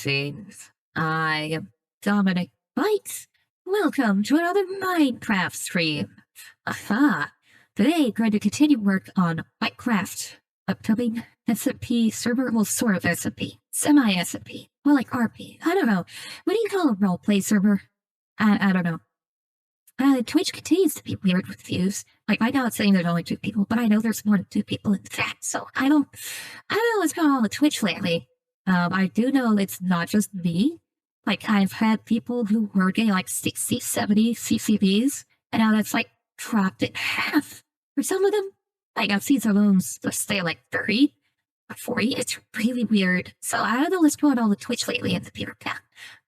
Greetings. I am Dominic Bytes. Welcome to another Minecraft stream. Aha! Today, I'm going to continue work on Bytecraft, upcoming SMP server, well, sort of SMP, semi-SMP, well, like RP. I don't know. What do you call a roleplay server? I don't know. Twitch continues to be weird with views. Like, right now it's saying there's only 2 people, but I know there's more than 2 people in chat, so I don't know what's going on with Twitch lately. I do know it's not just me. Like, I've had people who were getting like 60, 70 CCVs, and now that's like dropped in half for some of them. Like, I've seen some of them just stay like 30 or 40. It's really weird. So I don't know what's going on with Twitch lately in the viewer count.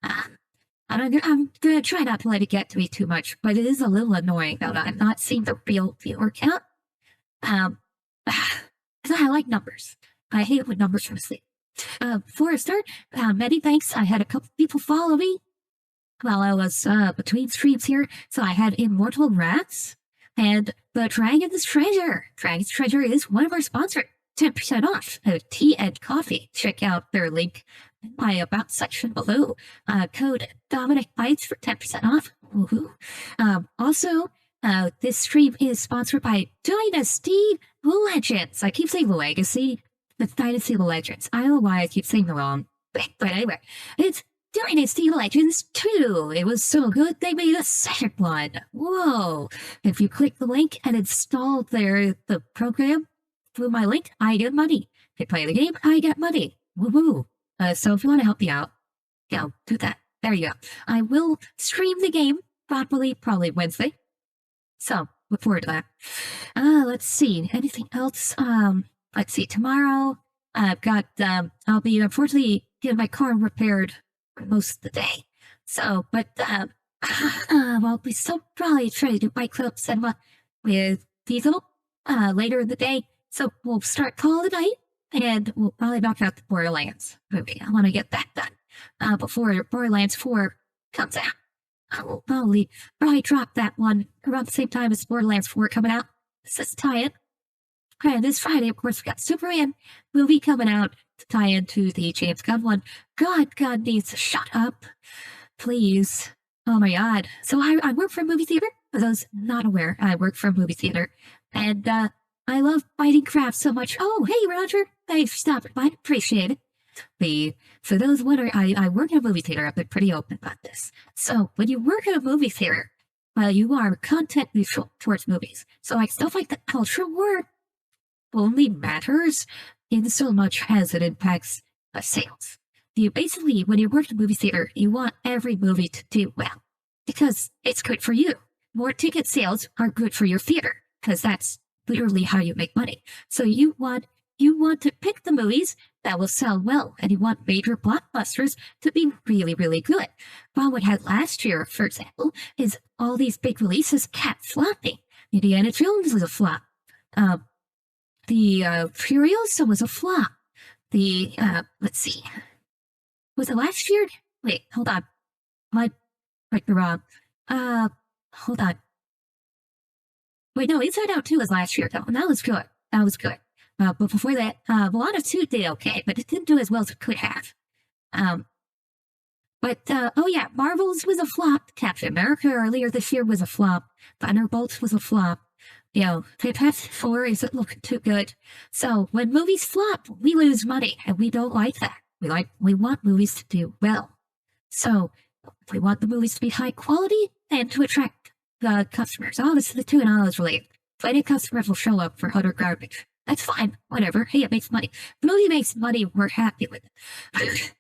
I'm gonna try not to let it get to me too much, but it is a little annoying that I'm not seeing the real viewer count. Because I like numbers. I hate when numbers are asleep. Before I start, many thanks. I had a couple people follow me while I was between streams here. So I had Immortal Rats and the Dragon's Treasure. Dragon's Treasure is one of our sponsors. 10% off tea and coffee. Check out their link in my about section below. Code Dominic Bytes for 10% off. Woohoo. Also, this stream is sponsored by Dynasty Legends. I keep saying Legacy, but Dynasty Legends. I don't know why I keep saying the wrong. But anyway, it's Dynasty Legends 2. It was so good they made a second one. Whoa. If you click the link and install the program through my link, I get money. If you play the game, I get money. Woohoo. So if you want to help me out, do that. There you go. I will stream the game probably Wednesday. So look forward to that. Let's see. Anything else? Let's see. Tomorrow, I've got, I'll be unfortunately getting my car repaired for most of the day. So, but, well, we still probably try to do Byte Club Cinema with Diesel, later in the day. So we'll start calling it a night, and we'll probably knock out the Borderlands movie. I want to get that done before Borderlands 4 comes out. I will probably drop that one around the same time as Borderlands 4 coming out. This is tie-in. And this Friday, of course, we got Superman movie coming out to tie into the James Gunn one. God needs to shut up. Please. Oh my God. So I work for a movie theater. For those not aware, I work for a movie theater. And, I love Bytecraft so much. Oh, hey, Roger. Thanks for stopping by. Appreciate it. For those wondering, I work in a movie theater. I've been pretty open about this. So when you work in a movie theater, well, you are content neutral towards movies. So like stuff like the cultural word only matters in so much as it impacts sales. You basically, when you work in a movie theater, you want every movie to do well because it's good for you. More ticket sales are good for your theater because that's literally how you make money. So you want to pick the movies that will sell well, and you want major blockbusters to be really, really good. Well, what we had last year, for example, is all these big releases kept flopping. Indiana Jones was a flop. The Furiosa was a flop. Let's see. Was it last year? Wait, hold on. Might be wrong. Hold on. Wait, no, Inside Out 2 was last year, though, and that was good. But before that, Moana 2 did okay, but it didn't do as well as it could have. Oh yeah, Marvel's was a flop. Captain America earlier this year was a flop. Thunderbolts was a flop. Fantastic Four isn't looking too good. So when movies flop, we lose money, and we don't like that. We want movies to do well. So we want the movies to be high quality and to attract the customers. Obviously, the two and all is related. Plenty of customers will show up for utter garbage. That's fine. Whatever. Hey, it makes money. The movie makes money. We're happy with it.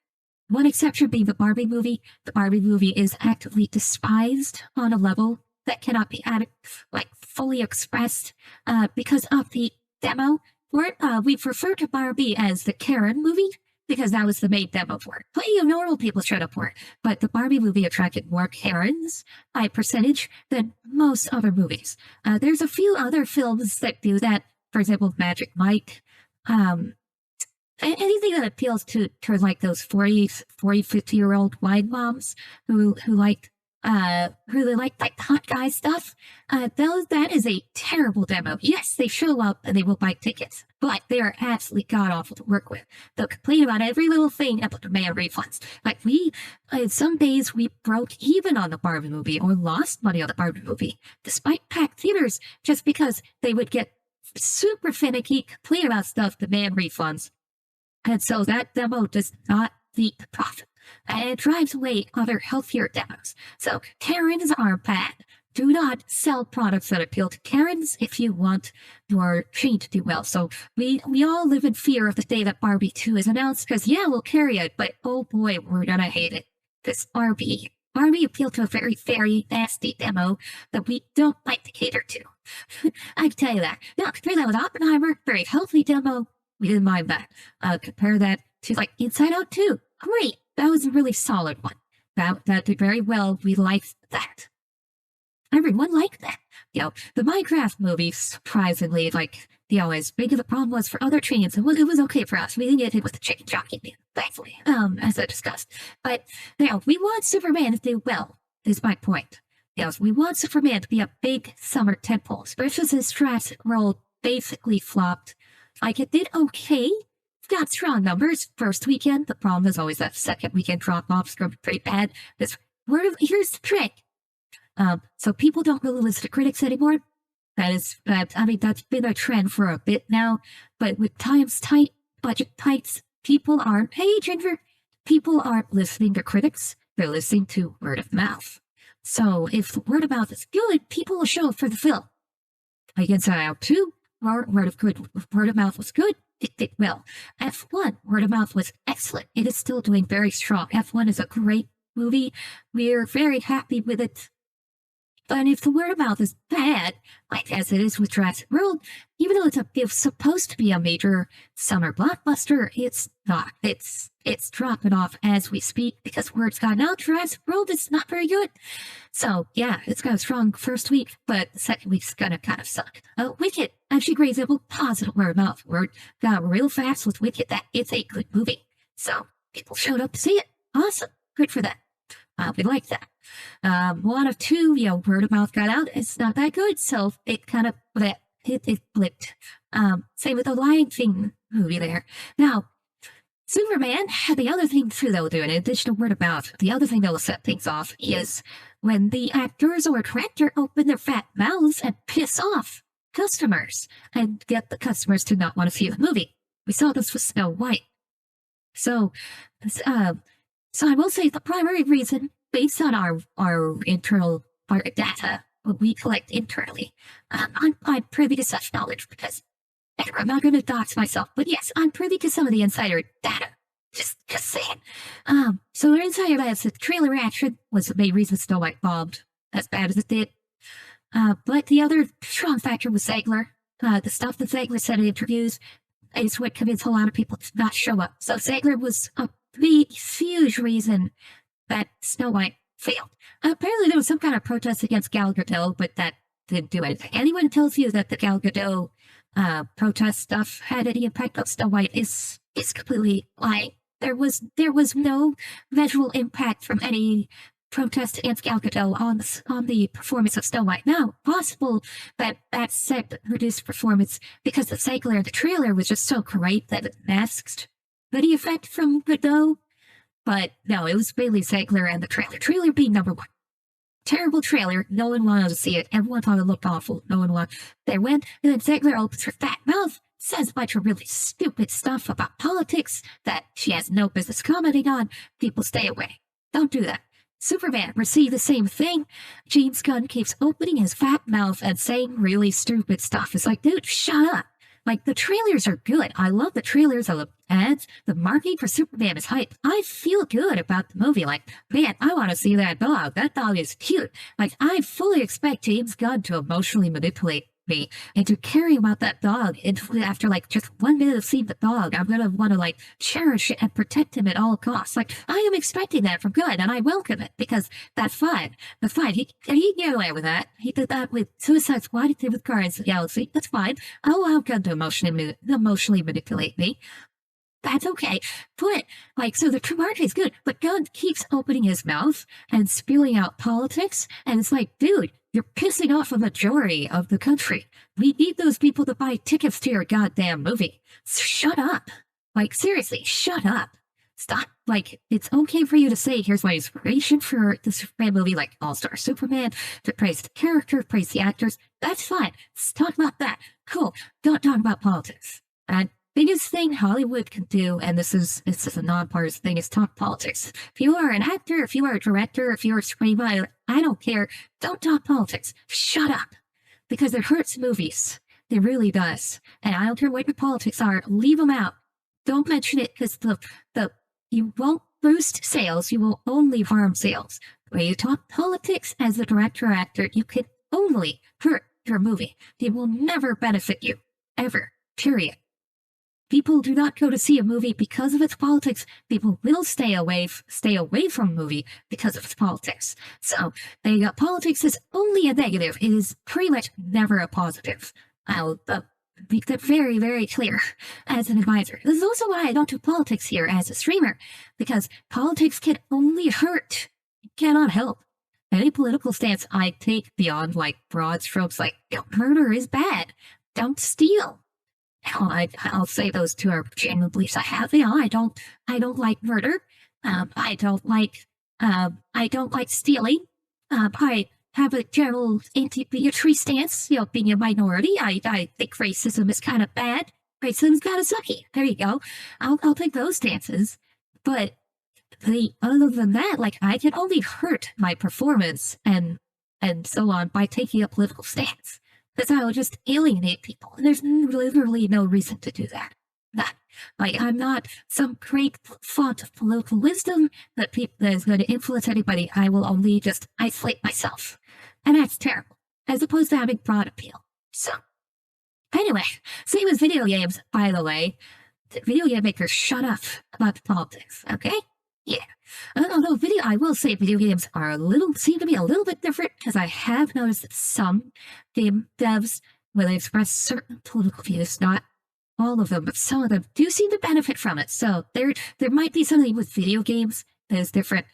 One exception being the Barbie movie. The Barbie movie is actively despised on a level that cannot be fully expressed because of the demo for it. We refer to Barbie as the Karen movie because that was the main demo for it. Plenty of normal people showed up for it, but the Barbie movie attracted more Karens by percentage than most other movies. There's a few other films that do that. For example, Magic Mike. Anything that appeals to like those 40, 50-year-old wine moms who like really like hot guy stuff. That is a terrible demo. Yes, they show up and they will buy tickets, but they are absolutely god awful to work with. They'll complain about every little thing and will demand refunds. Like some days we broke even on the Barbie movie or lost money on the Barbie movie, despite packed theaters, just because they would get super finicky, complain about stuff, demand refunds. And so that demo does not beat the profit. And it drives away other healthier demos. So Karens are bad. Do not sell products that appeal to Karens if you want your chain to do well. So we all live in fear of the day that Barbie 2 is announced, because yeah, we'll carry it, but oh boy, we're gonna hate it. This Barbie appealed to a very, very nasty demo that we don't like to cater to. I can tell you that. Now, compare that with Oppenheimer, very healthy demo. We didn't mind that. Compare that to like Inside Out 2. Great. That was a really solid one. That did very well. We liked that. Everyone liked that. The Minecraft movie, surprisingly, as big of a problem was for other chains, it was okay for us. We didn't get hit with the chicken jockey, thankfully, as I discussed. But, we want Superman to do well, is my point. We want Superman to be a big summer tentpole, especially since Jurassic World basically flopped. It did okay. Got strong numbers first weekend. The problem is always that second weekend drop-off's going to be pretty bad. Here's the trick. So people don't really listen to critics anymore. That's been a trend for a bit now. But with times tight, budget tights, people aren't, hey Ginger, people aren't listening to critics. They're listening to word of mouth. So if the word of mouth is good, people will show up for the film. Inside Out 2, word of mouth was good. It did well. F1, word of mouth was excellent. It is still doing very strong. F1 is a great movie. We're very happy with it. But if the word of mouth is bad, like as it is with Jurassic World, even though it's supposed to be a major summer blockbuster, it's not. It's dropping off as we speak because word's gotten out. Jurassic World is not very good. So yeah, it's got a strong first week, but the second week's gonna kind of suck. Wicked actually grazed a positive word of mouth. Word got real fast with Wicked that it's a good movie. So people showed up to see it. Awesome. Good for them. We like that. One of two, word of mouth got out. It's not that good, so it kind of it blipped. Same with the Lion King movie there. Now, Superman had the other thing too they'll do, in addition to word of mouth, the other thing that'll set things off is when the actors or director open their fat mouths and piss off customers and get the customers to not want to see the movie. We saw this with Snow White. So I will say the primary reason, based on our internal data, what we collect internally, I'm privy to such knowledge because I'm not going to dox myself, but yes, I'm privy to some of the insider data. Just saying. So the insider data said the trailer reaction was the main reason Snow White bombed as bad as it did. But the other strong factor was Zegler. The stuff that Zegler said in interviews is what convinced a lot of people to not show up. So Zegler was a big, huge reason that Snow White failed. Apparently there was some kind of protest against Gal Gadot, but that didn't do anything. Anyone who tells you that the Gal Gadot protest stuff had any impact on Snow White is completely lying. There was no visual impact from any protest against Gal Gadot on the performance of Snow White. Now, possible that set reduced performance because the cycler in the trailer was just so great that it masked any effect from Gadot. But no, it was mainly Zegler and the trailer. Trailer being number one. Terrible trailer. No one wanted to see it. Everyone thought it looked awful. No one wanted. They went, and then Zegler opens her fat mouth, says a bunch of really stupid stuff about politics that she has no business commenting on. People stay away. Don't do that. Superman received the same thing. James Gunn keeps opening his fat mouth and saying really stupid stuff. It's like, dude, shut up. The trailers are good. I love the trailers. I love ads. The marketing for Superman is hype. I feel good about the movie. Man, I want to see that dog. That dog is cute. I fully expect James Gunn to emotionally manipulate me and to carry about that dog after just 1 minute of seeing the dog. I'm gonna want to cherish it and protect him at all costs. I am expecting that from Gunn, and I welcome it because that's fine. That's fine. He can get away with that. He did that with Suicide Squad. He did with Guardians of the Galaxy. That's fine. I'll allow Gunn to emotionally manipulate me. That's okay. But, like, so the market is good, but God keeps opening his mouth and spewing out politics. And it's like, dude, you're pissing off a majority of the country. We need those people to buy tickets to your goddamn movie. Shut up. Like, seriously, shut up. Stop. Like, it's okay for you to say, here's my inspiration for the Superman movie, like All-Star Superman, to praise the character, praise the actors. That's fine. Let's talk about that. Cool. Don't talk about politics. And biggest thing Hollywood can do, and this is a nonpartisan thing, is talk politics. If you are an actor, if you are a director, if you're a screenwriter, I don't care. Don't talk politics. Shut up. Because it hurts movies. It really does. And I don't care what your politics are. Leave them out. Don't mention it because you won't boost sales. You will only harm sales. When you talk politics as a director or actor, you can only hurt your movie. It will never benefit you. Ever. Period. People do not go to see a movie because of its politics. People will stay away from a movie because of its politics. So, politics is only a negative. It is pretty much never a positive. I'll make that very, very clear as an advisor. This is also why I don't do politics here as a streamer, because politics can only hurt. It cannot help. Any political stance I take beyond, like, broad strokes, like, murder is bad. Don't steal. I'll say those two are genuine beliefs I have. I don't like murder. I don't like stealing. I have a general anti-bigotry stance. Being a minority, I think racism is kind of bad. Racism's kind of sucky. There you go. I'll take those stances. But other than that, like, I can only hurt my performance and so on by taking a political stance. Because I will just alienate people. And there's literally no reason to do that. I'm not some great font of political wisdom that is going to influence anybody. I will only just isolate myself. And that's terrible. As opposed to having broad appeal. So, anyway, same as video games, by the way. The video game makers, shut up about the politics, okay? Yeah. Although I will say video games seem to be a little bit different, because I have noticed that some game devs, when they express certain political views, not all of them, but some of them do seem to benefit from it. So there might be something with video games that is different.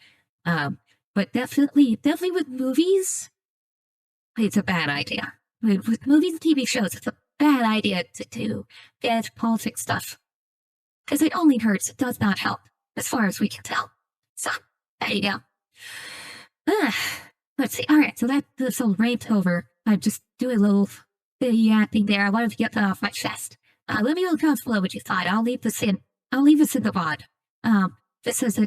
But definitely with movies, it's a bad idea. With movies and TV shows, it's a bad idea to do bad politics stuff. Because it only hurts, it does not help, as far as we can tell. So, there you go. Let's see. Alright, so this whole rant over. I'm just doing a little bit of yapping there. I wanted to get that off my chest. Let me know in the comments below what you thought. I'll leave this in the VOD. This as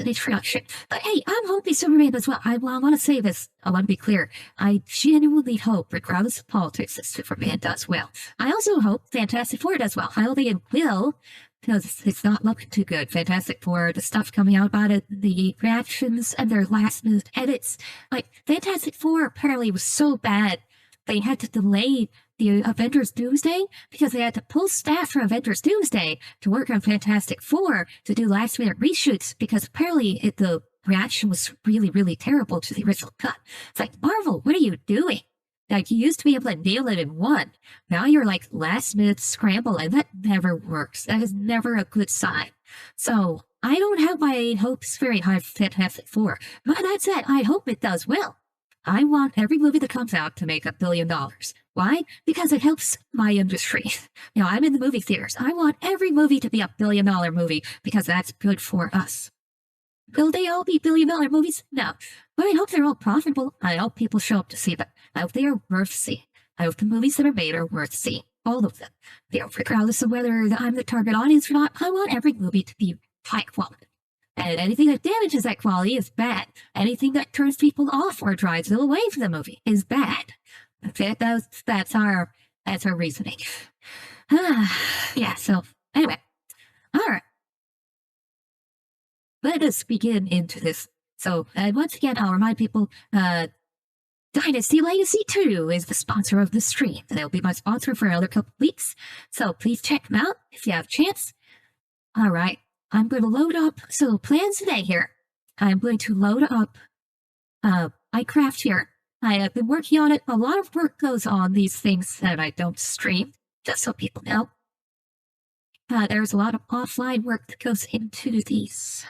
an introduction. But hey, I'm hoping Superman as well. I want to say this. I want to be clear. I genuinely hope, regardless of politics, that Superman does well. I also hope Fantastic Four does well. I don't think it will, because it's not looking too good. Fantastic Four, the stuff coming out about it, the reactions, and their last-minute edits. Like, Fantastic Four apparently was so bad, they had to delay the Avengers Doomsday because they had to pull staff from Avengers Doomsday to work on Fantastic Four to do last-minute reshoots, because apparently the reaction was really, really terrible to the original cut. It's like, Marvel, what are you doing? Like, you used to be able to nail it in one. Now you're like last-minute scramble, and that never works. That is never a good sign. So, I don't have my hopes very high for Fantastic Four. But that said, I hope it does well. I want every movie that comes out to make $1 billion. Why? Because it helps my industry. I'm in the movie theaters. I want every movie to be $1 billion movie, because that's good for us. Will they all be $1 billion movies? No. But I hope they're all profitable. I hope people show up to see them. I hope they are worth seeing. I hope the movies that are made are worth seeing. All of them. Regardless of whether I'm the target audience or not, I want every movie to be high quality. And anything that damages that quality is bad. Anything that turns people off or drives them away from the movie is bad. That's our reasoning. Yeah, so anyway. Alright. Let us begin into this. So, once again, I'll remind people, Dynasty Legacy 2 is the sponsor of the stream. They'll be my sponsor for another couple weeks. So please check them out if you have a chance. Alright. I'm going to load up, so plans today here. I'm going to load up Bytecraft here. I have been working on it. A lot of work goes on these things that I don't stream, just so people know. there's a lot of offline work that goes into these,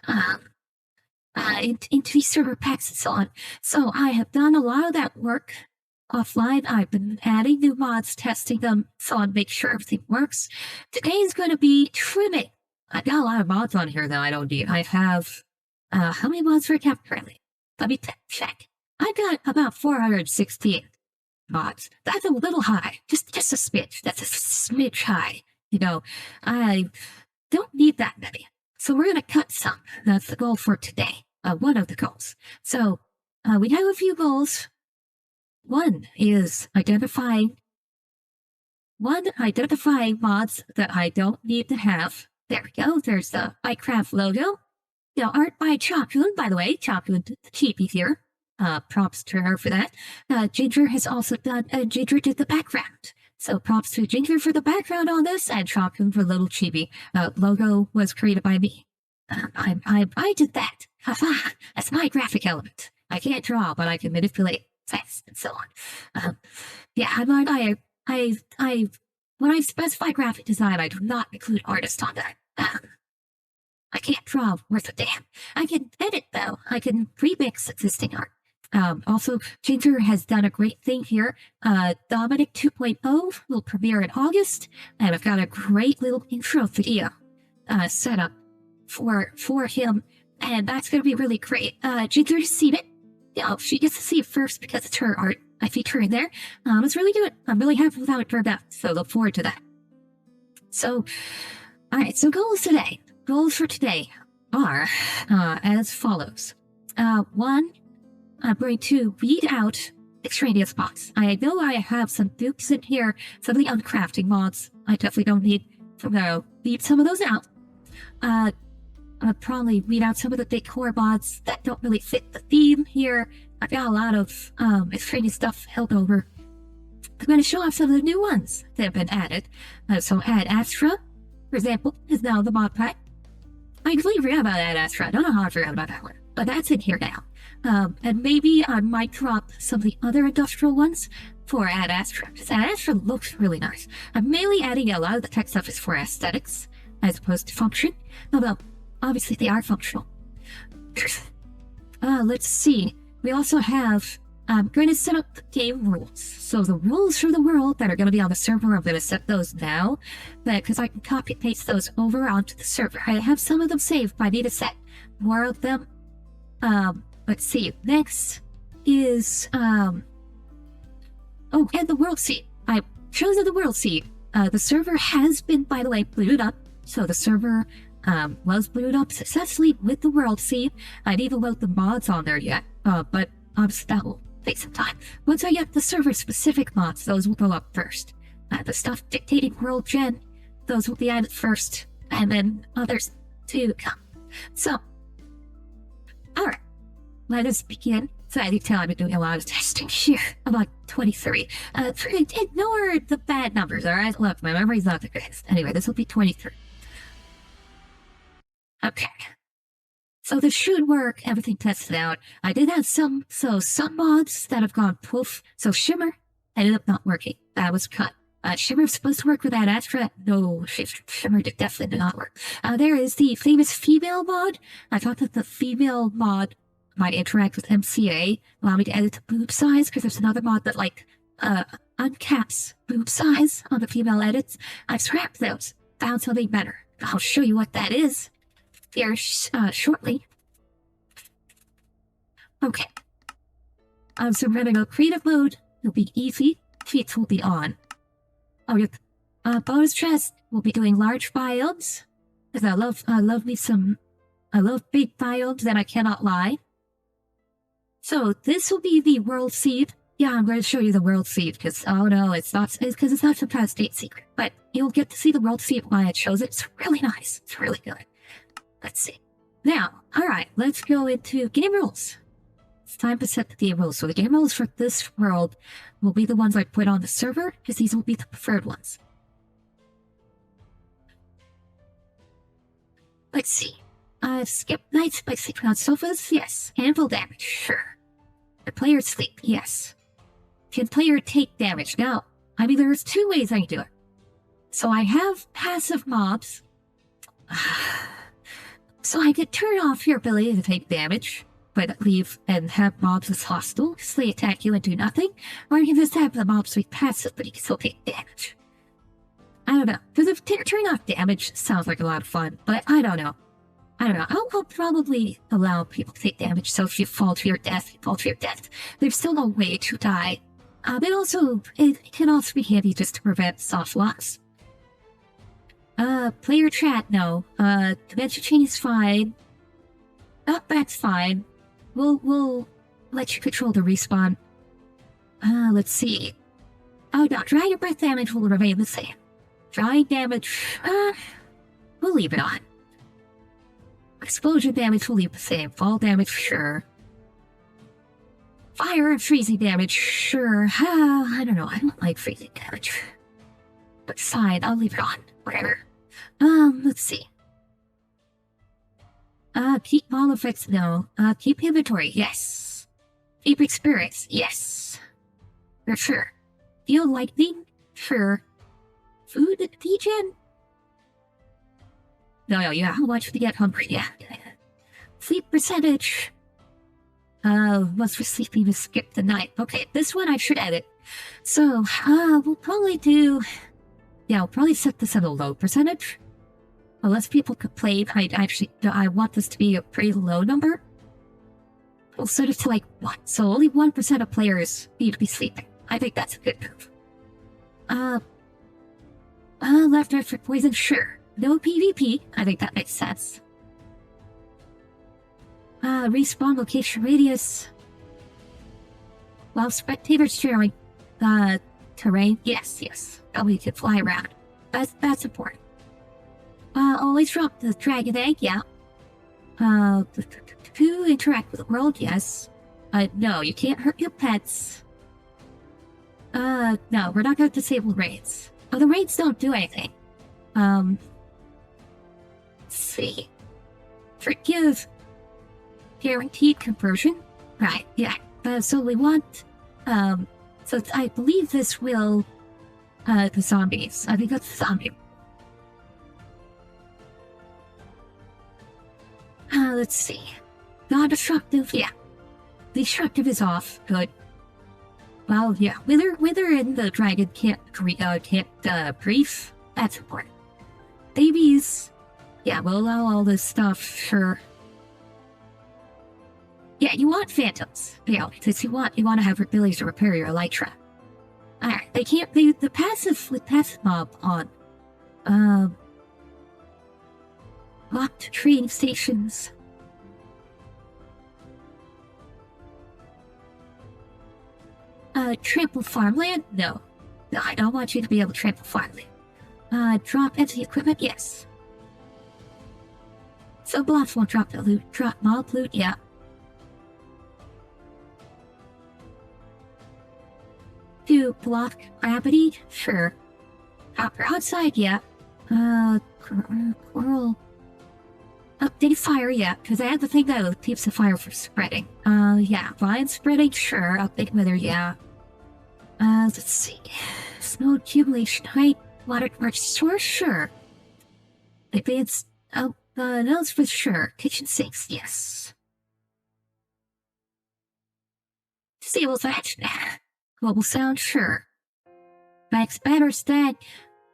into these server packs and so on. So I have done a lot of that work offline. I've been adding new mods, testing them, so on, make sure everything works. Today's going to be trimming. I've got a lot of mods on here that I don't need. I have, how many mods do I have currently? Let me check. I've got about 416 mods. That's a little high. Just a smidge. That's a smidge high. You know, I don't need that many. So we're going to cut some. That's the goal for today. One of the goals. So we have a few goals. One is identifying mods that I don't need to have. There we go. There's the Bytecraft logo. Now, art by Chopun, by the way. Chopun, the cheapie here. Props to her for that. Ginger has also done, Ginger did the background. So props to Ginger for the background on this, and Chopun for Little Chibi. Logo was created by me. I did that. Haha, that's my graphic element. I can't draw, but I can manipulate text and so on. Yeah, when I specify graphic design, I do not include artist on that. I can't draw worth a damn. I can edit, though. I can remix existing art. Also, Ginger has done a great thing here. Dominic 2.0 will premiere in August, and I've got a great little intro video set up for him, and that's going to be really great. Ginger's seen it. You know, she gets to see it first because it's her art I feature in there. It's really good. I'm really happy with how it turned out, so look forward to that. So, alright, so goals today. Goals for today are as follows. One, I'm going to weed out extraneous mods. I know I have some dupes in here, some of the uncrafting mods I definitely don't need. So I'm going to weed some of those out. I'll probably weed out some of the decor mods that don't really fit the theme here. I've got a lot of extraneous stuff held over. I'm going to show off some of the new ones that have been added. So Ad Astra, for example, is now the mod pack. I completely forgot about Ad Astra. I don't know how I forgot about that one, but that's in here now. And maybe I might drop some of the other industrial ones for Ad Astra, because Ad Astra looks really nice. I'm mainly adding a lot of the tech stuff is for aesthetics, as opposed to function, although obviously they are functional. Let's see. We also have, I'm going to set up the game rules. So the rules for the world that are going to be on the server, I'm going to set those now, because I can copy and paste those over onto the server. I have some of them saved, but I need to set more of them. Let's see. Next is, and the world seed. I've chosen the world seed. The server has been, by the way, booted up. So the server was booted up successfully with the world seed. I didn't even load the mods on there yet, but obviously that will take some time. Once I get the server-specific mods, those will go up first. The stuff dictating world gen, those will be added first, and then others to come. So, alright, let us begin. So as you can tell, I've been doing a lot of testing here. I'm like 23. Ignore the bad numbers, alright? Look, my memory's not the greatest. Anyway, this will be 23. Okay. So this should work. Everything tested out. I did have some mods that have gone poof. So Shimmer ended up not working. That was cut. Shimmer was supposed to work with Ad Astra. No, Shimmer definitely did not work. There is the famous female mod. I thought that the female mod might interact with MCA, allow me to edit the boob size, because there's another mod that uncaps boob size on the female edits. I've scrapped those. Found something better. I'll show you what that is here shortly. Okay. So we're gonna go creative mode. It'll be easy. Cheats will be on. Bonus chest. We'll be doing large biomes, because I love big biomes, and I cannot lie. So this will be the world seed. Yeah, I'm going to show you the world seed, because, oh no, it's not some kind of state secret. But you'll get to see the world seed while it shows it. It's really nice. It's really good. Let's see. Now, alright, let's go into game rules. It's time to set the game rules. So the game rules for this world will be the ones I put on the server, because these will be the preferred ones. Let's see. Skip nights by sleeping on sofas? Yes. Handful damage? Sure. The player sleep? Yes. Can player take damage? Now, I mean, there's two ways I can do it. So I have passive mobs So I could turn off your ability to take damage, but leave and have mobs as hostile, so they attack you and do nothing, or you can just have the mobs be passive, but you can still take damage. I don't know, because if turning off damage sounds like a lot of fun, but I don't know. I'll probably allow people to take damage, so if you fall to your death, you fall to your death. There's still no way to die. But also, it can also be handy just to prevent soft locks. Player chat, no. Dimension chain is fine. That's fine. We'll let you control the respawn. Let's see. Oh no, drying and breath damage will remain the same. Drying damage, we'll leave it on. Explosion damage will leave the same. Fall damage, sure. Fire and freezing damage, sure. I don't know, I don't like freezing damage. But fine, I'll leave it on. Whatever. Let's see. Keep all effects, no. Keep inventory, yes. Keep experience, yes. For sure. Feel lightning, sure. Food degen? No, yeah, how much to get hungry, yeah. Sleep percentage. What's for sleeping to skip the night? Okay, this one I should edit. So, we'll probably do... Yeah, I'll probably set this at a low percentage. Unless people complain, I want this to be a pretty low number. We'll set it to like 1, so only 1% of players need to be sleeping. I think that's a good move. Left right for poison, sure. No PvP, I think that makes sense. Respawn location radius. While spectators sharing, terrain, yes. Oh, we can fly around. That's important. Always drop the dragon egg, yeah. To interact with the world, yes. No, you can't hurt your pets. No, we're not gonna disable raids. Oh, the raids don't do anything. Let's see. Forgive. Guaranteed conversion? Right, yeah. So we want, so I believe this will, the zombies. I think that's the zombie. Let's see. Non-destructive, yeah. Destructive is off, good. Well, yeah, Wither and the dragon can't brief. That's important. Babies, yeah, we'll allow all this stuff, sure. Yeah, you want phantoms, because you want to have abilities to repair your elytra. Alright, they can't be the passive mob on. Locked trading stations. Trample farmland? No, I don't want you to be able to trample farmland. Drop empty equipment? Yes. So blocks won't drop the loot. Drop mob loot? Yeah. To block gravity? Sure. Copper outside? Yeah. Coral. Update fire? Yeah, because I have the thing that keeps the fire from spreading. Yeah. Vine spreading? Sure. Update weather? Yeah. Let's see. Snow accumulation height, water source, sure. Advanced, those for sure. Kitchen sinks, yes. Disable thatch, global sound, sure. Max banner stack,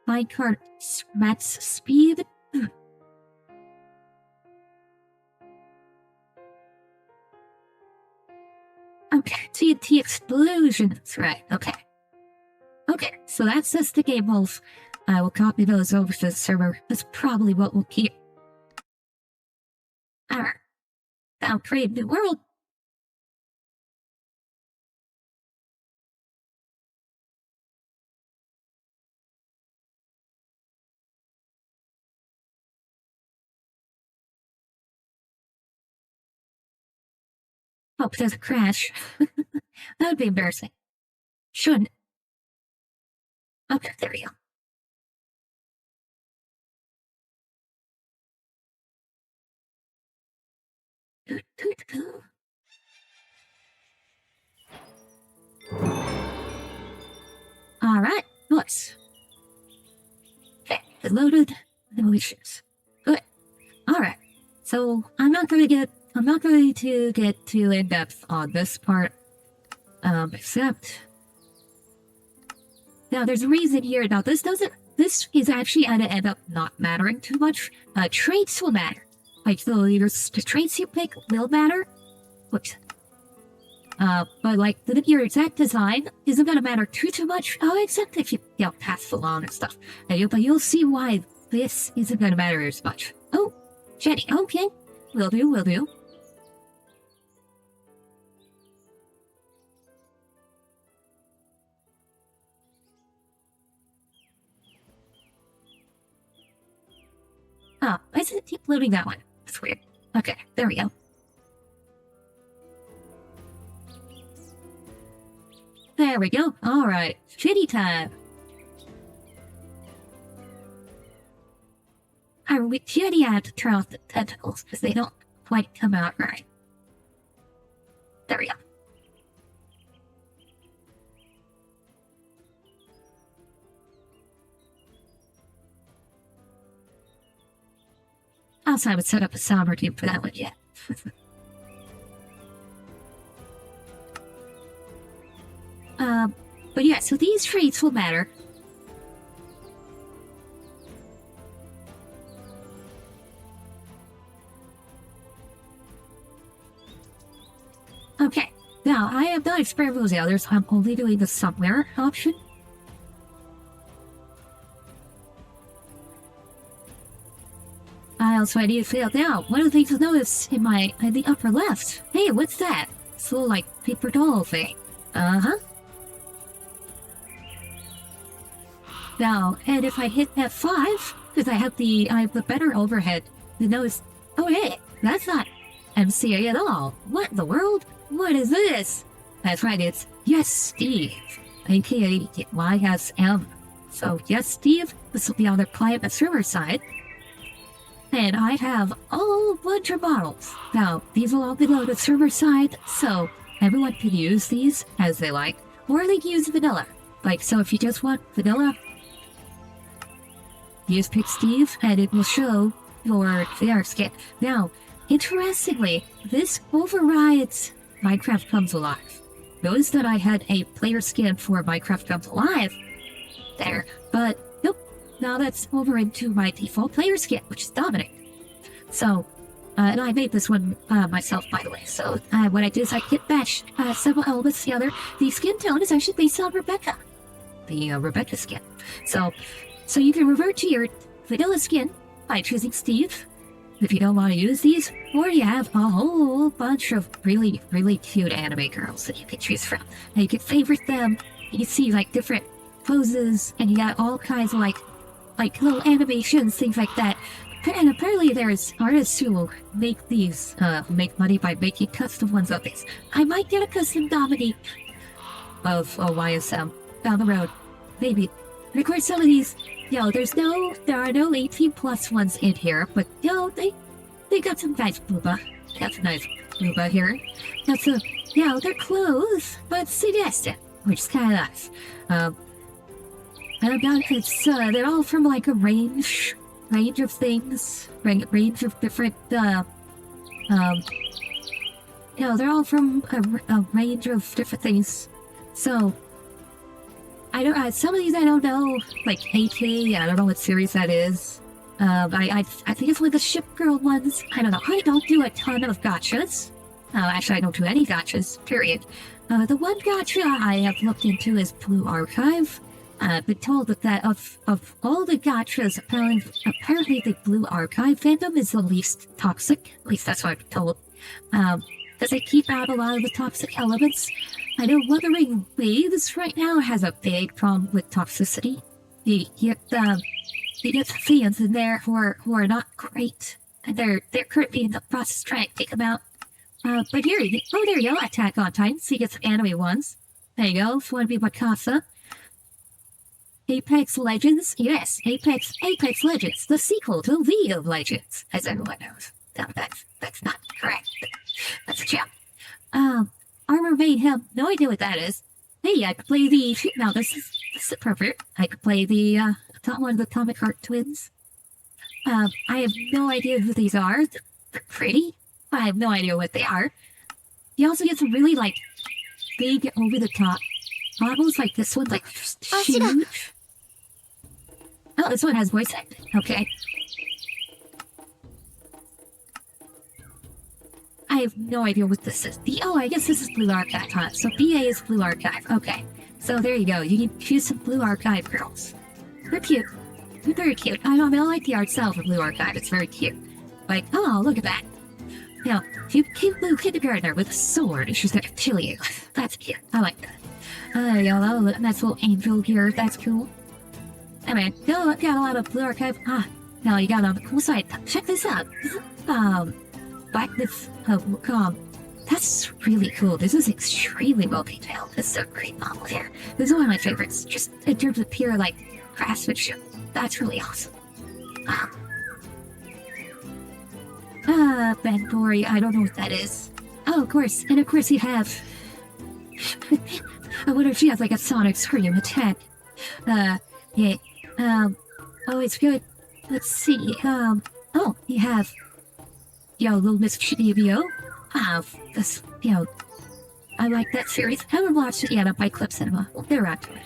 minecart, max speed. Okay, TNT explosions, right, okay. Okay, so that's just the game wolf. I will copy those over to the server. That's probably what we'll keep. Alright. Now create new world. Hope it doesn't crash. That would be embarrassing. Shouldn't. Okay, there we go. Alright, nice. Okay, loaded. No issues. Good. So I'm not going to get too in depth on this part, except now there's a reason here. Now this is actually going to end up not mattering too much. Traits will matter. Like the traits you pick will matter. Whoops. But like your exact design isn't gonna matter too much. Oh, except if you pass along and stuff. But you'll see why this isn't gonna matter as much. Oh, Jenny. Okay, will do. Oh, why does it keep loading that one? That's weird. Okay, there we go. There we go. Alright. Shitty time. We shitty have to turn off the tentacles because they don't quite come out right. There we go. Also, I would set up a sound routine for that one yet. But yeah, so these traits will matter. Okay, now I have not experimented with the others. I'm only doing the somewhere option. I need to fail now. One of the things to notice in the upper left. Hey, what's that? It's a little like paper doll thing. Uh-huh. Now, and if I hit F5, because I have the better overhead, you notice, oh hey, that's not MCA at all. What in the world? What is this? That's right, it's Yes Steve, aka YSM. So Yes Steve, this will be on the client and server side. And I have a whole bunch of models. Now, these will all be on the server side, so everyone can use these as they like, or they can use vanilla. Like, so if you just want vanilla, use Pick Steve, and it will show your VR skin. Now, interestingly, this overrides Minecraft Comes Alive. Notice that I had a player skin for Minecraft Comes Alive there, but nope, now that's over into my default player skin, which is Dominic. So, and I made this one myself, by the way. So, what I did is I kit bashed several elements together. The skin tone is actually based on Rebecca, the Rebecca skin. So you can revert to your vanilla skin by choosing Steve if you don't want to use these, or you have a whole bunch of really, really cute anime girls that you can choose from. And you can favorite them. You can see like different poses, and you got all kinds of like little animations, things like that. And apparently there's artists who will make these, make money by making custom ones of these. I might get a custom Dominic of YSM down the road. Maybe. Record some of these. There are no 18+ ones in here, but they got some nice booba. Got some nice booba here. Got some, they're clothes, but suggested, which is kind of nice. And they're all from like a range of things, range of different, they're all from a range of different things. So, I don't, some of these I don't know, like AT, I don't know what series that is. I think it's one of the Ship Girl ones. I don't know. I don't do a ton of gotchas. Actually, I don't do any gotchas, period. The one gotcha I have looked into is Blue Archive. I've been told that of all the gotchas, apparently the Blue Archive fandom is the least toxic. At least that's what I've been told. Because they keep out a lot of the toxic elements. I know Wuthering Waves right now has a big problem with toxicity. You get fans in there who are not great, and they're currently in the process trying to take them out. But here, there you go, Attack on Titan. So you get some anime ones. There you go. If you want to be Wakasa. Apex Legends, yes, Apex Legends, the sequel to League of Legends, as everyone knows. No, that's not correct. That's a joke. Armor Mayhem, no idea what that is. Hey, I could play the, now this is appropriate. I could play one of the Atomic Heart twins. I have no idea who these are. pretty. I have no idea what they are. You also get some really, like, big over-the-top models, like this one's, like, huge. Oh, this one has voice acting. Okay. I have no idea what this is. Oh, I guess this is Blue Archive, huh? So BA is Blue Archive. Okay. So there you go. You can choose some Blue Archive girls. They're cute. They're very cute. I don't know, I like the art style of Blue Archive. It's very cute. Like, oh, look at that. You know, cute blue kindergartner with a sword, and she's there to kill you. That's cute. I like that. Yellow, that's a little angel here. That's cool. I mean, no, I've got a lot of Blue Archive. Now you got on the cool side. Check this out. Blackness of calm. That's really cool. This is extremely well detailed. This is a great novel here. This is one of my favorites, just in terms of pure, like, craftsmanship. That's really awesome. Ben Dory, I don't know what that is. Oh, of course. And of course you have... I wonder if she has, like, a sonic scream attack. Yeah. Oh, it's good. Let's see. Oh, you have... Little Miss Chibio. This, I like that series. Haven't watched it yet on Byte Club Cinema. We'll get around to it.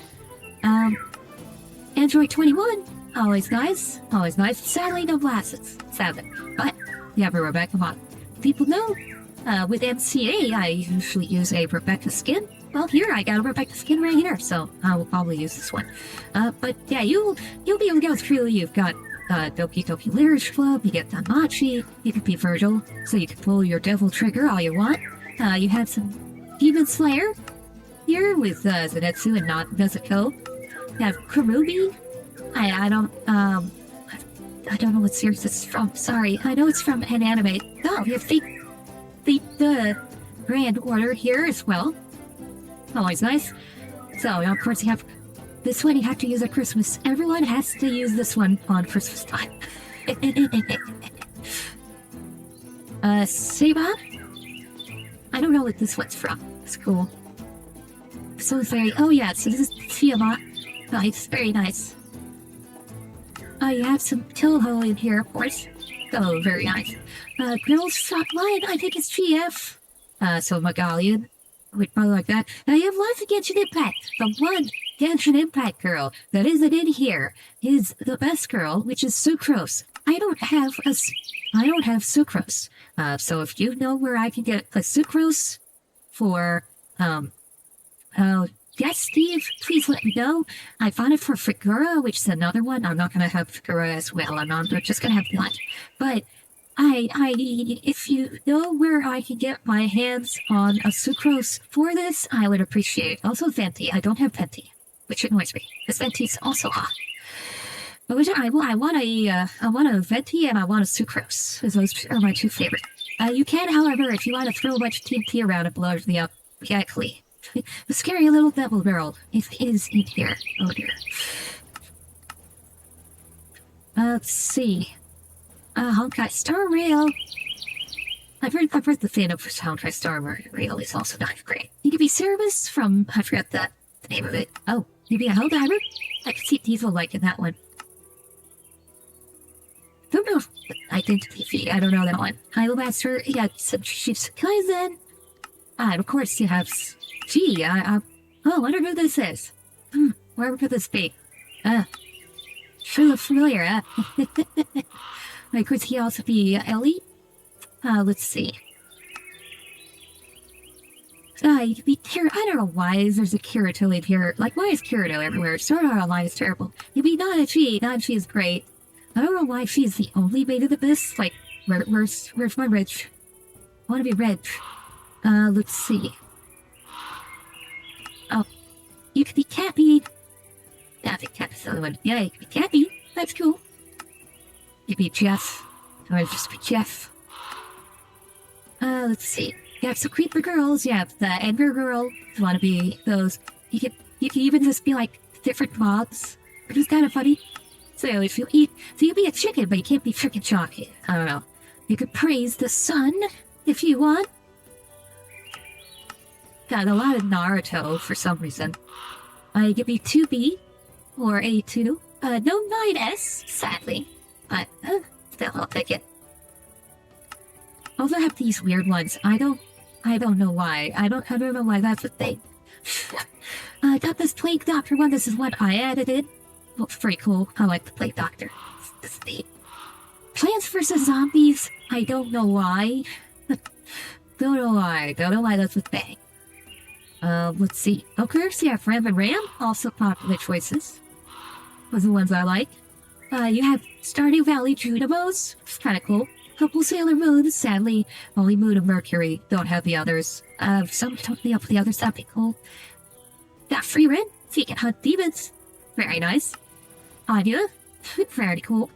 Android 21. Always nice. Always nice. Sadly, no glasses. Sadly. But, you have a Rebecca on. People know, with MCA, I usually use a Rebecca skin. Well, here, I got a Rebecca skin right here, so I will probably use this one. But yeah, you'll be able to go through. You've got Doki Doki Literature Club, you get Danmachi, you can be Virgil, so you can pull your devil trigger all you want. You have some Demon Slayer here with Zenitsu and not Nezuko. You have Karubi. I don't know what series this is from. Sorry, I know it's from an anime. Oh, you have the Grand Order here as well. Always nice. So, of course, you have this one you have to use at Christmas. Everyone has to use this one on Christmas time. Seba? I don't know what this one's from. It's cool. So very... Oh, yeah, so this is Tiamat. Nice, very nice. You have some Toho in here, of course. Oh, very nice. Girls Shot Line, I think it's GF. So Megalion. Would probably like that. Now you have lots of Genshin Impact. The one Genshin Impact girl that isn't in here is the best girl, which is Sucrose. I don't have Sucrose. So if you know where I can get a Sucrose for, yes, Steve, please let me know. I found it for Figura, which is another one. I'm not going to have Figura as well. I'm just going to have one. But if you know where I can get my hands on a Sucrose for this, I would appreciate it. Also Venti. I don't have Venti, which annoys me, because Venti's also hot. But I want a Venti and I want a Sucrose, because those are my two favorite. You can, however, if you want to throw a bunch of TNT around and blow everything up, exactly. The scary little devil girl is in here. Oh dear. Let's see. Honkai Star Rail. I've heard the fan of Honkai Star Rail is also not great. You could be Cerebus from, I forgot the name of it. Oh, you'd be a Helldiver? I could see Diesel liking that one. Don't know Identity Fee, I don't know that one. Idol Master, you got some Chiefs Kaizen. And of course you have I wonder who this is. Where could this be? Sure look familiar, Like, could he also be Ellie? Let's see. You could be Kira. I don't know why there's a Kirito in here. Like, why is Kirito everywhere? Sword Art Online is terrible. You'd be Nanachi. Nanachi is great. I don't know why she's the only maid of the abyss. Like, where's my Rich? I want to be Rich. Let's see. Oh, you could be Cappy. I think Cappy's the other one. Yeah, you could be Cappy. That's cool. You be Jeff. Or just be Jeff. Let's see. You have some creeper girls. You have the Edgar girl. If you want to be those. You can even just be like different mobs, which is kind of funny. So if you eat, so you be a chicken, but you can't be chicken chocolate. I don't know. You could praise the sun if you want. Got a lot of Naruto for some reason. You could be 2B or A2. No 9S, sadly. But still, I'll take it. also have these weird ones. I don't know why. I don't know why that's a thing. I got this Plague Doctor one. This is what I added in. Looks pretty cool. I like the Plague Doctor. It's neat. Plants vs. Zombies. I don't know why. Don't know why. Don't know why that's a thing. Let's see. Okay, so you have Ram and Ram. Also popular choices. Those are the ones I like. You have Stardew Valley Junimos. It's kind of cool. Couple Sailor Moons. Sadly, only Moon and Mercury. Don't have the others. Some totally up with the others. That'd be cool. Got Free Rent. So you can hunt demons. Very nice. Anya. Very cool.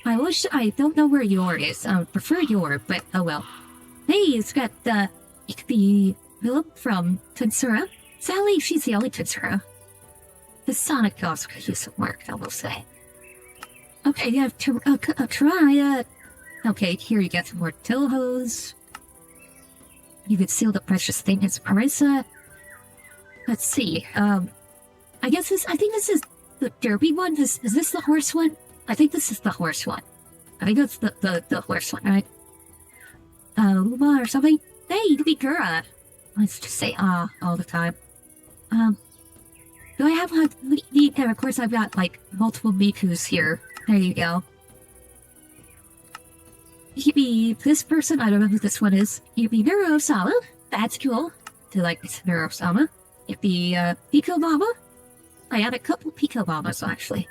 I don't know where Yor is. I would prefer Yor, but oh well. Hey, it's got, it could be Philip from Tensura. Sadly, she's the only Tensura. The Sonic also could use some work, I will say. Okay, you have Terraria. Okay, here you get some more Touhous. You could seal the precious thing as Marissa. Let's see, I think this is the Derby one. Is this the horse one? I think this is the horse one. I think that's the horse one, right? Uma or something? Hey, you could be Gura. Let's just say all the time. Do I have and of course I've got like multiple Mikus here. There you go. You could be this person, I don't know who this one is. You could be Neuro-sama. That's cool. Do you like this Neuro-sama? You could be Pico Mama. I had a couple Pico Mamas actually.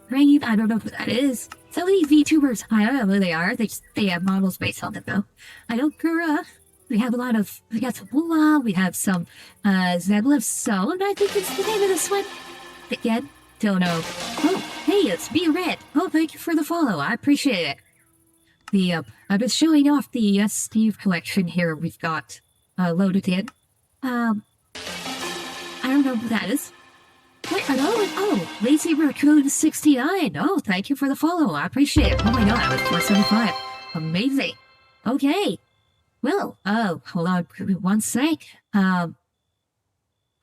Rain, I don't know who that is. Some of these VTubers, I don't know who they are. They have models based on them though. I know Gura. We got some Mula, we have some Zeblev Zone, I think it's the name of this one. Again, don't know. Oh, hey, it's Be Red. Oh, thank you for the follow. I appreciate it. I'm just showing off the Steve collection here we've got loaded in. I don't know who that is. Wait, oh, Lazy Raccoon 69. Oh, thank you for the follow. I appreciate it. Oh my god, I was 475. Amazing. Okay. Well, hold on one sec. Let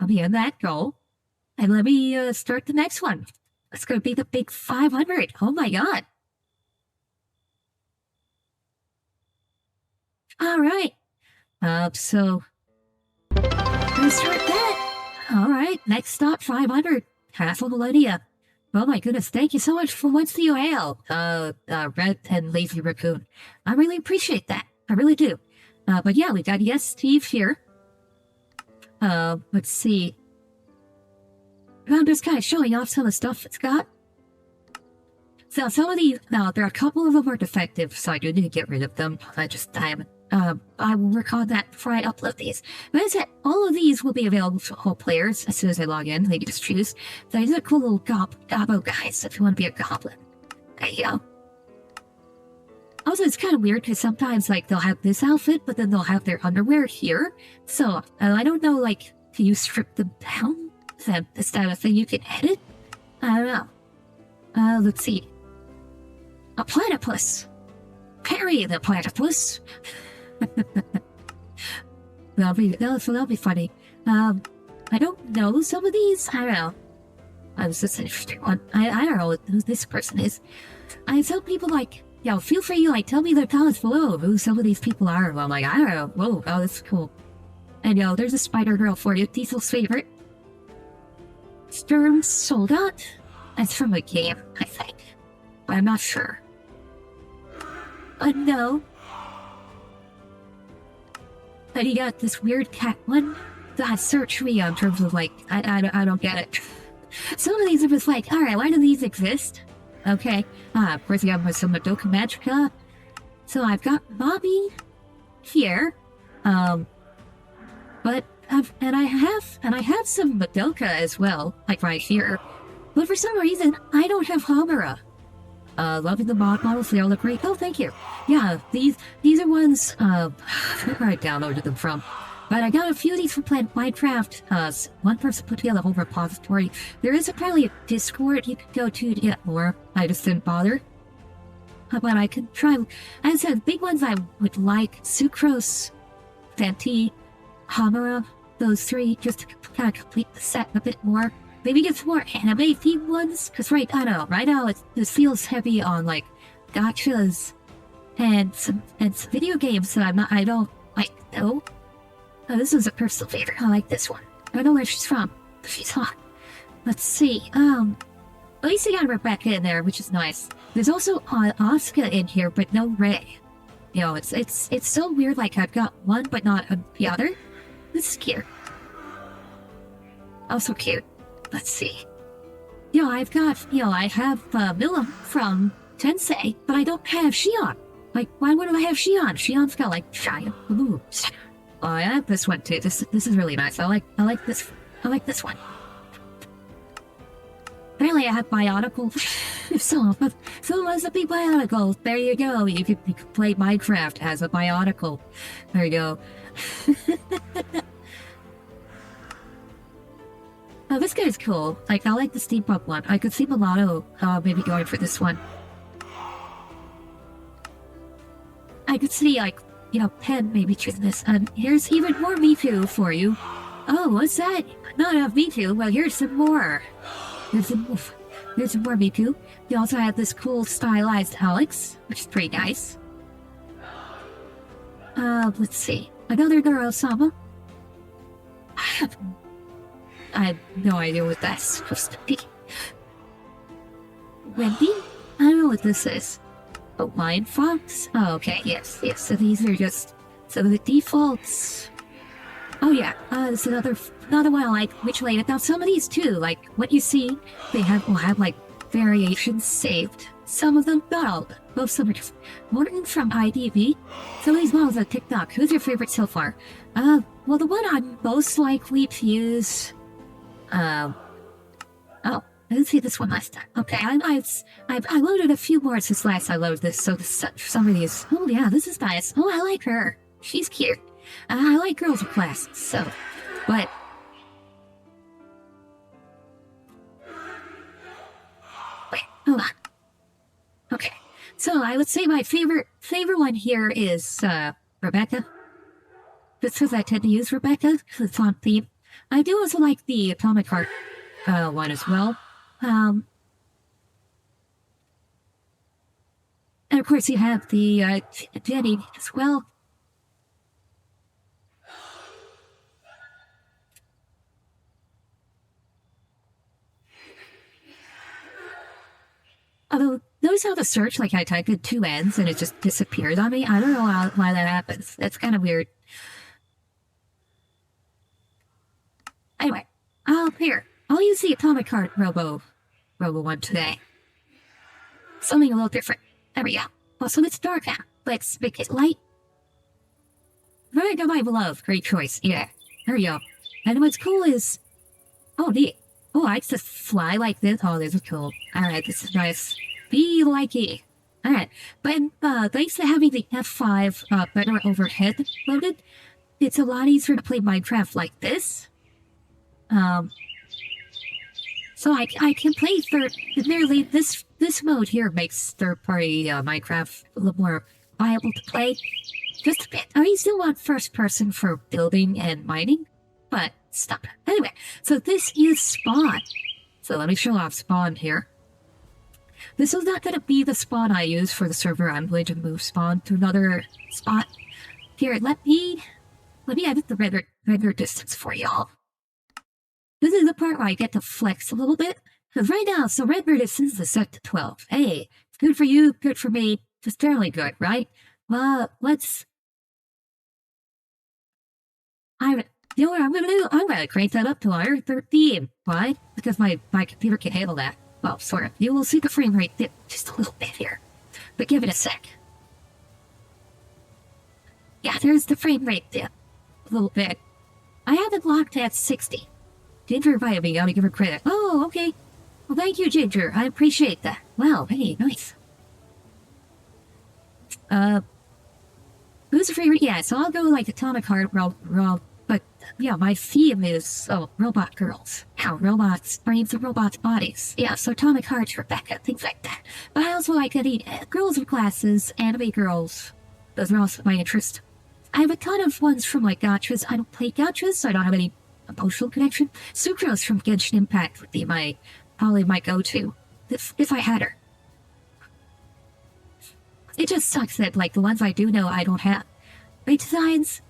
me end that goal. And let me start the next one. It's going to be the big 500. Oh my god. All right. So, let's start that. All right, next stop, 500. Castle Millennia. Oh my goodness, thank you so much for What's the UAL, Red and Lazy Raccoon. I really appreciate that. I really do. But yeah, we got Yes Steve here. Let's see. I'm just kind of showing off some of the stuff it's got. So some of these, now there are a couple of them are defective, so I do need to get rid of them. I will work on that before I upload these. But as I said, all of these will be available for all players as soon as I log in. They can just choose. So these are cool little gobbo guys if you want to be a goblin. There you go. Also, it's kind of weird because sometimes, like, they'll have this outfit, but then they'll have their underwear here. So, I don't know, like, can you strip them down? Is that a thing you can edit? I don't know. Let's see. A platypus. Perry the platypus. that'll be funny. I don't know some of these. I don't know. This is an interesting one. I don't know who this person is. I tell people like, feel free to like tell me in the comments below who some of these people are. I'm like, I don't know. Whoa, oh, that's cool. And there's a spider girl for you. Diesel's favorite. Sturm Soldat. That's from a game, I think. But I'm not sure. No. But you got this weird cat one. God, search me in terms of like, I don't get it. Some of these are just like, alright, why do these exist? Okay. Of course you have some Madoka Magica. So I've got Bobby here. But I have some Madoka as well, like right here. But for some reason, I don't have Hamura. Loving the models, they all look great. Oh, thank you. Yeah, these are ones, where I downloaded them from. But I got a few of these from playing Bytecraft. One person put together a whole repository. There is apparently a Discord you could go to get more. I just didn't bother. But I could try. As I said, big ones I would like: Sucrose, Fenty, Hamura. Those three, just to kind of complete the set a bit more. Maybe get some more anime-themed ones, because right now it feels heavy on, like, gachas and some video games that I don't like though. This is a personal favorite. I like this one. I don't know where she's from, but she's hot. Let's see. At least I got Rebecca in there, which is nice. There's also Asuka in here, but no Ray. You know, it's so weird. Like I've got one, but not the other. This is cute. Also cute. Let's see. You know, I've got. You know, I have Mila from Tensei, but I don't have Shion. Like, why wouldn't I have Shion? Shion's got like giant boobs. Oh, I like this one too. This is really nice. I like this. I like this one. Apparently I have Bionicle. So must be Bionicle. There you go. You could play Minecraft as a Bionicle. There you go. Oh, this guy's cool. Like, I like the steampunk one. I could see Milano maybe going for this one. I could see, like, you know, Pen maybe choosing this. And here's even more Miku for you. Oh, what's that? Not enough Miku. Well, here's some more. Here's some more Miku. You also have this cool stylized Alex, which is pretty nice. Let's see. Another girl, Sama. I have no idea what that's supposed to be. Wendy? I don't know what this is. Oh, Lion Fox? Oh, okay, yes. So these are just some of the defaults. Oh yeah, there's another one I like, which later. Now some of these too, like what you see, will have like variations saved. Some of them, not all, but most of them are just Morton from IDV. Some of these models are TikTok. Who's your favorite so far? Well, the one I'm most likely to use. Oh, I didn't see this one last time. Okay, I loaded a few more since last I loaded this. So some of these. Oh yeah, this is nice. Oh, I like her. She's cute. I like girls with glasses, so, but... Wait, hold on. Okay, so I would say my favorite one here is, Rebecca. Just because I tend to use Rebecca, because it's on theme. I do also like the Atomic Heart, one as well. And of course you have the, Jenny as well. Although, notice how the search, like I typed in 2 N's and it just disappears on me? I don't know why that happens. That's kind of weird. Anyway, here. I'll use the Atomic Heart Robo one today. Something a little different. There we go. Also, it's dark now. Let's make it light. Very good, my beloved. Great choice. Yeah. There we go. And what's cool is... Oh, neat. Oh, I just fly like this. Oh, this is cool. Alright, this is nice. Be likey. Alright, but thanks to having the F5 better overhead loaded, it's a lot easier to play Minecraft like this. So I can play nearly this mode here makes third-party Minecraft a little more viable to play. Just a bit. I still want first person for building and mining, but stop. Anyway, so this is spawn. So let me show off spawn here. This is not going to be the spawn I use for the server. I'm going to move spawn to another spot. Here, let me edit the render distance for y'all. This is the part where I get to flex a little bit. Because right now, so render distance is set to 12. Hey, it's good for you, good for me. Just fairly good, right? Well, you know what I'm gonna do? I'm gonna crank that up to iron 13. Why? Because my computer can handle that. Well, sort of. You will see the frame rate dip just a little bit here. But give it a sec. Yeah, there's the frame rate dip. A little bit. I have it locked at 60. Ginger invited me, gotta give her credit. Oh, okay. Well, thank you, Ginger. I appreciate that. Wow, hey, nice. Who's your favorite? Yeah, so I'll go like Atomic Heart, but yeah, my theme is robot girls. How robots, brains and robots' bodies. Yeah, so Atomic Heart, Rebecca, things like that. But I also like any girls with glasses, anime girls. Those are also my interest. I have a ton of ones from like gachas. I don't play gachas, so I don't have any emotional connection. Sucrose from Genshin Impact would be probably my go-to if I had her. It just sucks that, like, the ones I do know I don't have. Great designs.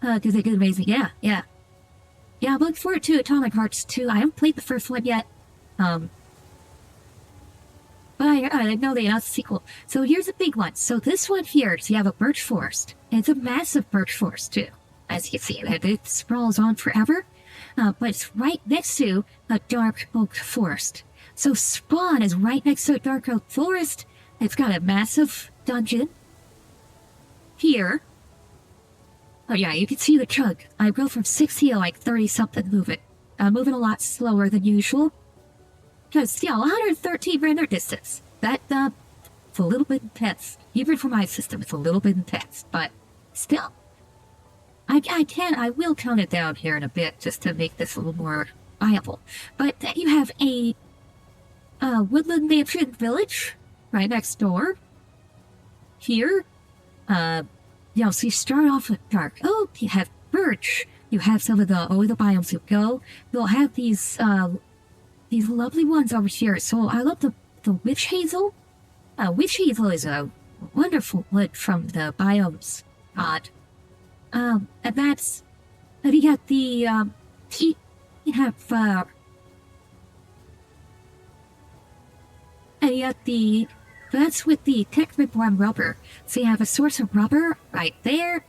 Because they did amazing. Yeah, yeah. Yeah, I'm looking forward to Atomic Hearts 2. I haven't played the first one yet. But I know they announced a sequel. So here's a big one. So this one here, so you have a birch forest. And it's a massive birch forest, too. As you can see, it sprawls on forever. But it's right next to a dark oak forest. So Spawn is right next to a dark oak forest. It's got a massive dungeon. Here. Oh yeah, you can see the chug. I go from 60 to like 30-something moving. I'm moving a lot slower than usual. Because, yeah, 113 render distance. That, it's a little bit intense. Even for my system, it's a little bit intense. But, still. I will tone it down here in a bit, just to make this a little more viable. But then you have a, woodland mansion village, right next door. Here. You know, so you start off with dark oak, you have birch, you have some of the other biomes you go. You'll have these lovely ones over here. So I love the witch hazel. Witch hazel is a wonderful wood from the biomes pod. And that's, and you got the, you have, and you got the, that's with the Techniform rubber. So you have a source of rubber right there.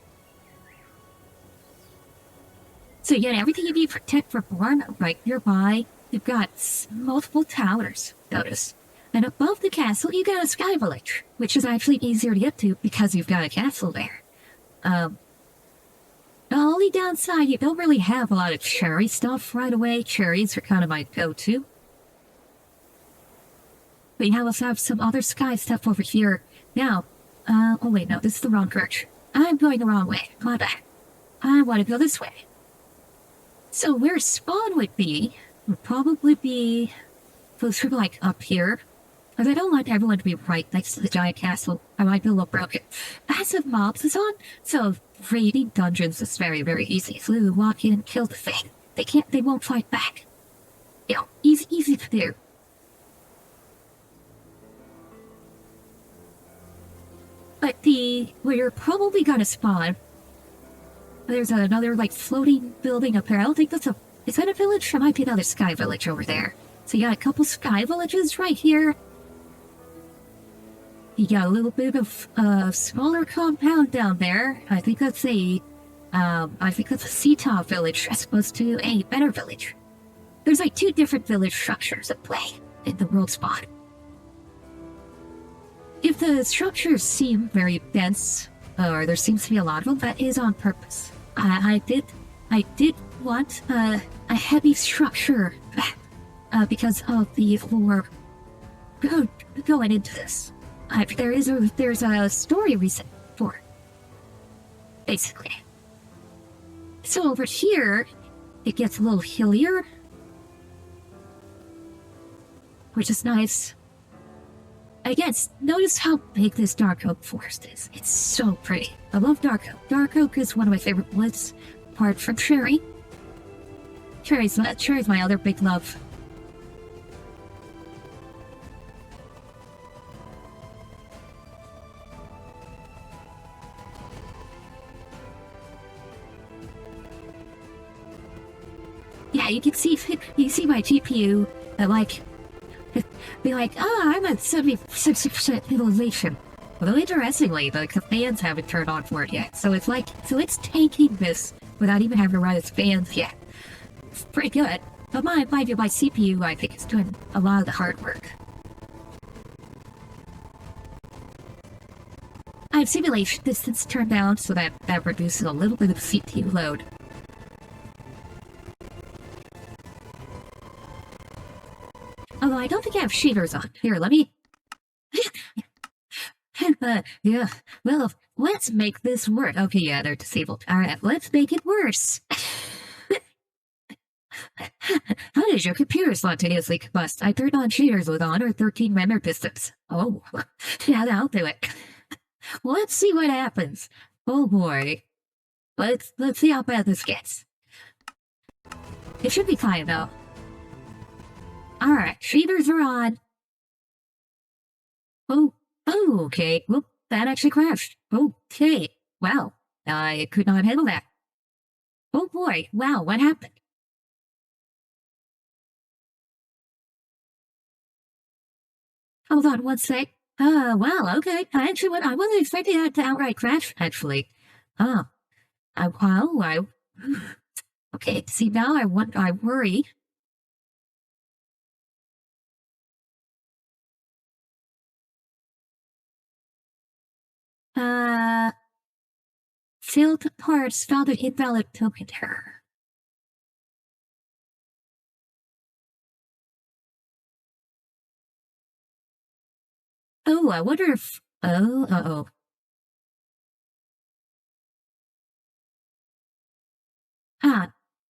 So you get everything you need for Techniform right nearby. You've got multiple towers, notice. And above the castle, you got a sky village, which is actually easier to get to because you've got a castle there. The only downside, you don't really have a lot of cherry stuff right away. Cherries are kind of my go-to. But you also have some other sky stuff over here. Now, oh wait, no, this is the wrong direction. I'm going the wrong way. My bad. I want to go this way. So where Spawn would probably be closer to like up here. Because I don't want everyone to be right next to the giant castle. I might be a little broken. Massive mobs is on, so raiding dungeons is very, very easy. So you walk in and kill the thing. They won't fight back. You know, easy to do. But where you're probably gonna spawn, there's another, like, floating building up there. I don't think that's is that a village? There might be another sky village over there. So you got a couple sky villages right here. You got a little bit of a smaller compound down there. I think that's a Sea-Top village as opposed to a better village. There's like 2 different village structures at play in the world spot. If the structures seem very dense, or there seems to be a lot of them, that is on purpose. I did want a heavy structure because of the lore going into this. There's a story reason for it, basically. So over here, it gets a little hillier, which is nice. Again, notice how big this dark oak forest is. It's so pretty. I love dark oak. Dark oak is one of my favorite woods, apart from cherry. Cherry's my other big love. Yeah, you can see my GPU like be like, I'm at 76% utilization. Although interestingly, the fans haven't turned on for it yet. So it's taking this without even having to run its fans yet. It's pretty good. But my CPU, I think, is doing a lot of the hard work. I have simulation distance turned down so that reduces a little bit of CPU load. Although I don't think I have shaders on. Here, let me... yeah, well, let's make this work. Okay, yeah, they're disabled. Alright, let's make it worse. How did your computer spontaneously combust? I turned on shaders with 113 render distance. Oh, yeah, that'll do it. Let's see what happens. Oh boy. Let's see how bad this gets. It should be fine, though. Alright, shaders are on. Oh, Oh, okay. Well, that actually crashed. Okay. Wow. I could not handle that. Oh boy. Wow, what happened? Hold on one sec. Wow, okay. I wasn't expecting that to outright crash, actually. Oh, I okay, see, now I worry. Uh, Failed parts found an invalid token error. Oh, I wonder if, uh-oh.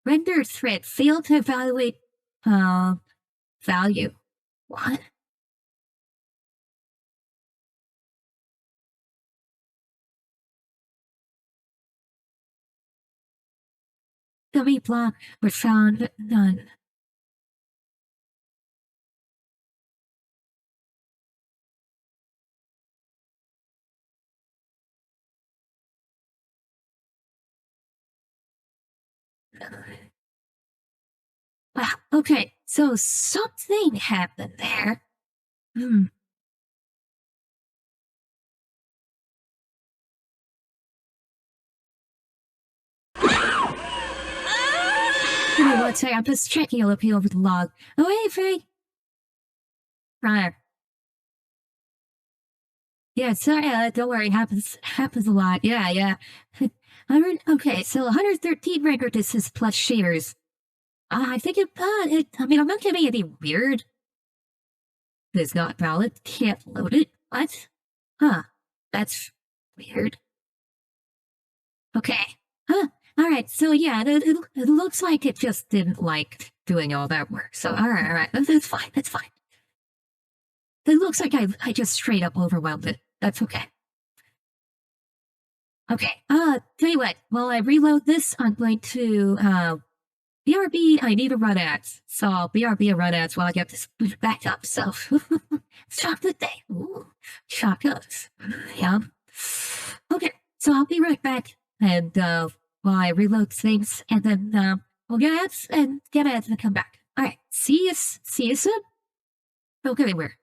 Render thread failed to evaluate, value. What? Dummy block was found, but none. Wow, okay, so something happened there. Give me one second, I'm just checking a little over the log. Oh, hey, Faye. Right. Yeah, sorry, don't worry, happens a lot. Yeah. Okay, so 113 record distance plus shaders. I think I mean, I'm not getting any weird. It's not valid, can't load it. What? Huh, that's weird. Okay. Huh. Alright, so yeah, it looks like it just didn't like doing all that work. So, alright. That's fine. It looks like I just straight up overwhelmed it. That's okay. Okay, tell you what, while I reload this, I'm going to, BRB, I need to run ads. So I'll BRB and run ads while I get this back up. So, chocolate day. Ooh, chocolates. Yum. Okay, so I'll be right back. And, while I reload things, and then, we'll get ads and come back. Alright, see you soon. Don't go anywhere.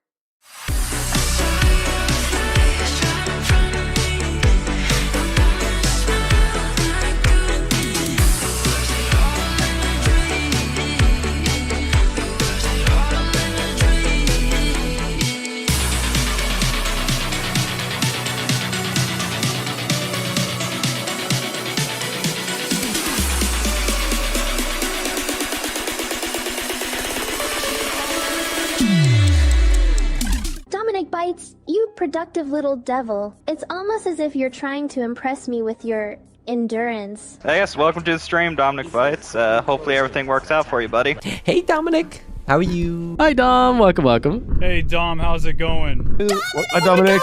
Dominic Bytes, you productive little devil. It's almost as if you're trying to impress me with your endurance. Yes, welcome to the stream, Dominic Bytes. Hopefully everything works out for you, buddy. Hey, Dominic. How are you? Hi, Dom. Welcome. Hey, Dom, how's it going? Hi, Dominic.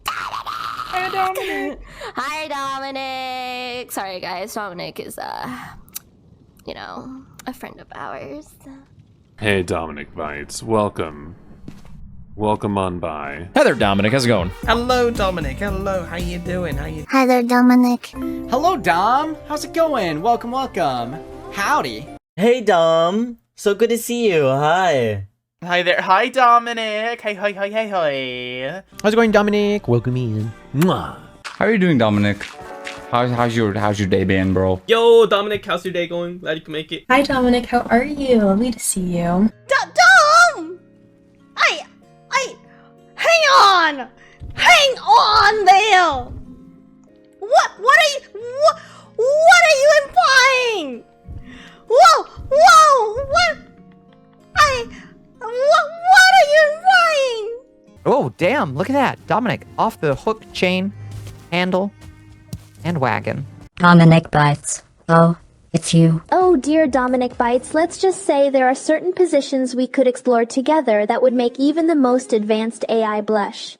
Hi, Dominic. Hi, Dominic. Sorry, guys. Dominic is, you know, a friend of ours. Hey, Dominic Bytes. Welcome. Welcome on by. Hi there, Dominic. How's it going? Hello, Dominic. Hello. How you doing? Hi there, Dominic. Hello, Dom. How's it going? Welcome. Howdy. Hey, Dom. So good to see you. Hi. Hi there. Hi, Dominic. Hi. How's it going, Dominic? Welcome in. Mwah. How are you doing, Dominic? How's your day been, bro? Yo, Dominic, how's your day going? Glad you can make it. Hi, Dominic. How are you? Lovely to see you. Dom! Hang on there! What are you implying? What are you implying? Oh, damn. Look at that. Dominic, off the hook, chain, handle, and wagon. Dominic Bytes. Oh, it's you. Oh, dear Dominic Bytes, let's just say there are certain positions we could explore together that would make even the most advanced AI blush.